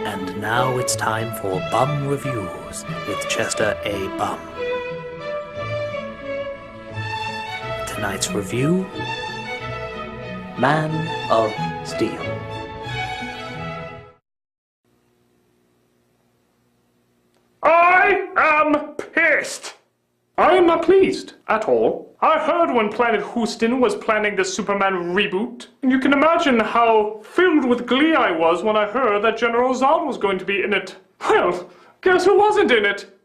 And now it's time for Bum Reviews with Chester A. Bum. Tonight's review, Man of Steel. I am pissed! I am not pleased at all. I heard when Planet Houston was planning the Superman reboot, and you can imagine how filled with glee I was when I heard that General Zod was going to be in it. Well, guess who wasn't in it?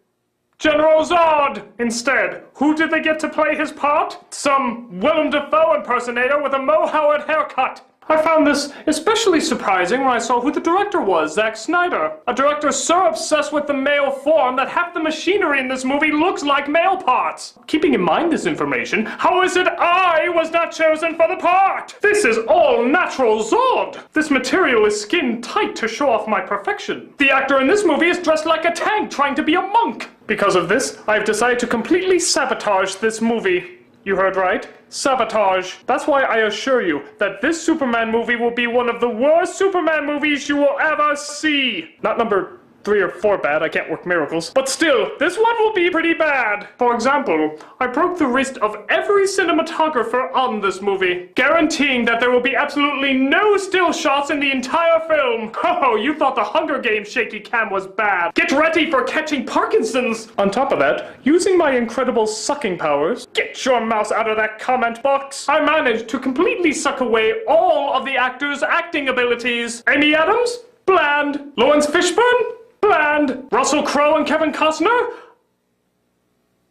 General Zod! Instead, who did they get to play his part? Some Willem Dafoe impersonator with a Mo Howard haircut. I found this especially surprising when I saw who the director was, Zack Snyder. A director so obsessed with the male form that half the machinery in this movie looks like male parts. Keeping in mind this information, how is it I was not chosen for the part? This is all natural Zod. This material is skin tight to show off my perfection. The actor in this movie is dressed like a tank trying to be a monk. Because of this, I've decided to completely sabotage this movie. You heard right. Sabotage. That's why I assure you that this Superman movie will be one of the worst Superman movies you will ever see. Not number 3 or 4 bad, I can't work miracles. But still, this one will be pretty bad. For example, I broke the wrist of every cinematographer on this movie, guaranteeing that there will be absolutely no still shots in the entire film. Oh, you thought the Hunger Games shaky cam was bad. Get ready for catching Parkinson's. On top of that, using my incredible sucking powers, get your mouse out of that comment box, I managed to completely suck away all of the actors' acting abilities. Amy Adams? Bland. Lawrence Fishburne? Bland. Russell Crowe and Kevin Costner?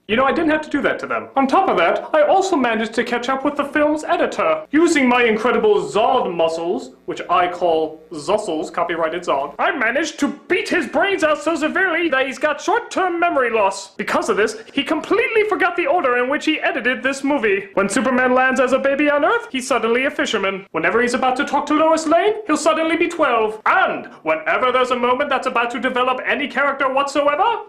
You know, I didn't have to do that to them. On top of that, I also managed to catch up with the film's editor. Using my incredible Zod muscles, which I call Zussels, copyrighted Zod, I managed to beat his brains out so severely that he's got short-term memory loss. Because of this, he completely forgot the order in which he edited this movie. When Superman lands as a baby on Earth, he's suddenly a fisherman. Whenever he's about to talk to Lois Lane, he'll suddenly be 12. And whenever there's a moment that's about to develop any character whatsoever,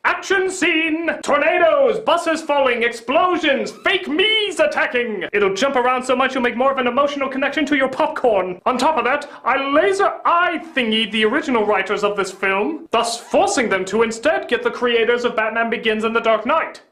action scene! Tornadoes, buses falling, explosions, fake me's attacking! It'll jump around so much you'll make more of an emotional connection to your popcorn. On top of that, I laser eye thingied the original writers of this film, thus forcing them to instead get the creators of Batman Begins and The Dark Knight,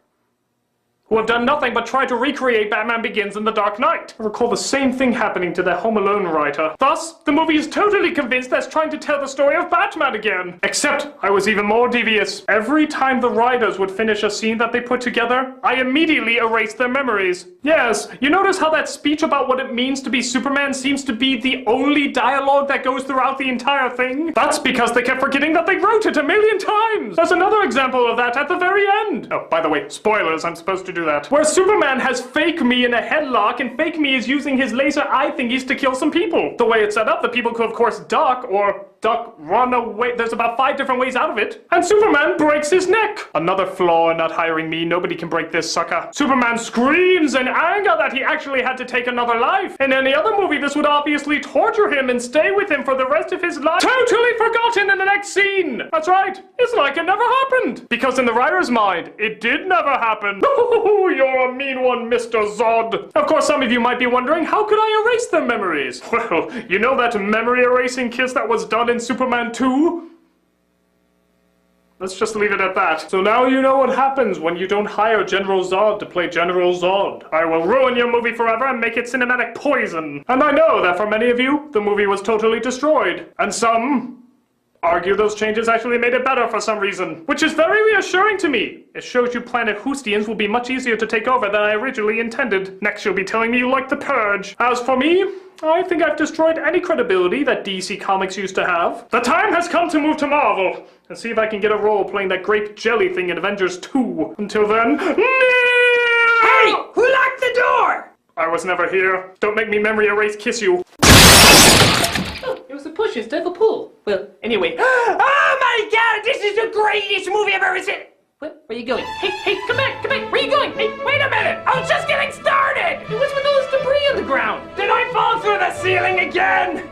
who have done nothing but try to recreate Batman Begins and The Dark Knight. I recall the same thing happening to the Home Alone writer. Thus, the movie is totally convinced that it's trying to tell the story of Batman again. Except, I was even more devious. Every time the writers would finish a scene that they put together, I immediately erased their memories. Yes, you notice how that speech about what it means to be Superman seems to be the only dialogue that goes throughout the entire thing? That's because they kept forgetting that they wrote it 1,000,000 times! There's another example of that at the very end. Oh, by the way, spoilers, I'm supposed to do that. Where Superman has fake me in a headlock and fake me is using his laser eye thingies to kill some people. The way it's set up, the people could of course duck or run away. There's about 5 different ways out of it. And Superman breaks his neck. Another flaw in not hiring me. Nobody can break this sucker. Superman screams in anger that he actually had to take another life. In any other movie, this would obviously torture him and stay with him for the rest of his life. Totally forgotten in the next scene. That's right. It's like it never happened. Because in the writer's mind, it did never happen. You're a mean one, Mr. Zod. Of course, some of you might be wondering, how could I erase their memories? Well, you know that memory erasing kiss that was done in Superman 2? Let's just leave it at that. So now you know what happens when you don't hire General Zod to play General Zod. I will ruin your movie forever and make it cinematic poison. And I know that for many of you, the movie was totally destroyed. And some argue those changes actually made it better for some reason, which is very reassuring to me. It shows you Planet Houstians will be much easier to take over than I originally intended. Next you'll be telling me you like The Purge. As for me, I think I've destroyed any credibility that DC Comics used to have. The time has come to move to Marvel and see if I can get a role playing that grape jelly thing in Avengers 2. Until then, hey! Who locked the door? I was never here. Don't make me memory erase kiss you. Oh, it was a push instead of a pull. Well, anyway. Oh my god, this is the greatest movie I've ever seen! What? Where are you going? Hey, come back! Where are you going? Hey, wait a minute! I was just getting started! What's with all this debris on the ground? Did I fall through the ceiling again?